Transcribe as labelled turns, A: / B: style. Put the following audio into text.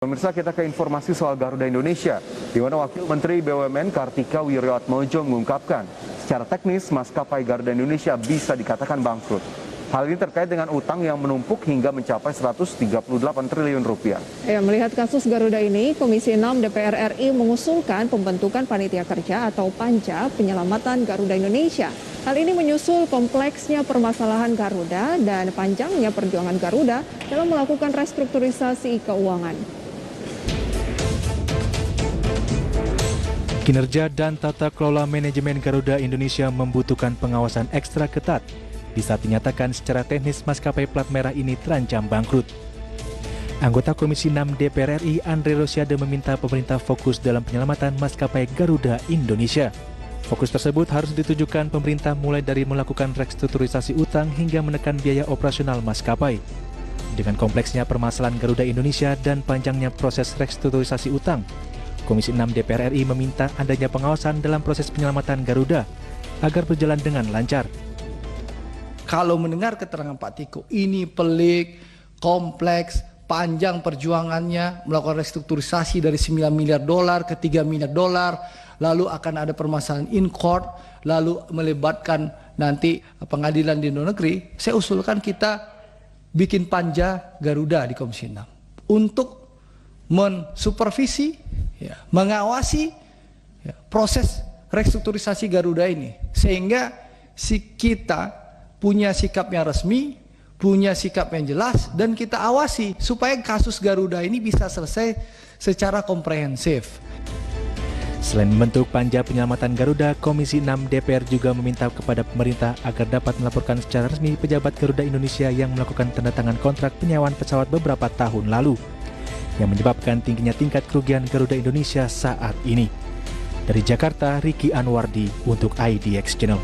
A: Pemirsa, kita ke informasi soal Garuda Indonesia, di mana Wakil Menteri BUMN Kartika Wirjoatmojo mengungkapkan, secara teknis maskapai Garuda Indonesia bisa dikatakan bangkrut. Hal ini terkait dengan utang yang menumpuk hingga mencapai 138 triliun rupiah.
B: Melihat kasus Garuda ini, Komisi 6 DPR RI mengusulkan pembentukan panitia kerja atau panja penyelamatan Garuda Indonesia. Hal ini menyusul kompleksnya permasalahan Garuda dan panjangnya perjuangan Garuda dalam melakukan restrukturisasi keuangan.
C: Kinerja dan tata kelola manajemen Garuda Indonesia membutuhkan pengawasan ekstra ketat di saat dinyatakan secara teknis maskapai plat merah ini terancam bangkrut. Anggota Komisi 6 DPR RI Andre Rosiade meminta pemerintah fokus dalam penyelamatan maskapai Garuda Indonesia. Fokus tersebut harus ditujukan pemerintah mulai dari melakukan restrukturisasi utang hingga menekan biaya operasional maskapai. Dengan kompleksnya permasalahan Garuda Indonesia dan panjangnya proses restrukturisasi utang, Komisi 6 DPR RI meminta adanya pengawasan dalam proses penyelamatan Garuda agar berjalan dengan lancar.
D: Kalau mendengar keterangan Pak Tiko, ini pelik, kompleks, panjang perjuangannya, melakukan restrukturisasi dari 9 miliar dolar ke 3 miliar dolar, lalu akan ada permasalahan in court, lalu melibatkan nanti pengadilan di luar negeri, saya usulkan kita bikin panja Garuda di Komisi 6 untuk mensupervisi, mengawasi proses restrukturisasi Garuda ini, sehingga kita punya sikap yang resmi, punya sikap yang jelas, dan kita awasi supaya kasus Garuda ini bisa selesai secara komprehensif.
C: Selain membentuk panja penyelamatan Garuda, Komisi 6 DPR juga meminta kepada pemerintah agar dapat melaporkan secara resmi pejabat Garuda Indonesia yang melakukan tanda tangan kontrak penyewaan pesawat beberapa tahun lalu, yang menyebabkan tingginya tingkat kerugian Garuda Indonesia saat ini. Dari Jakarta, Ricky Anwardi untuk IDX Channel.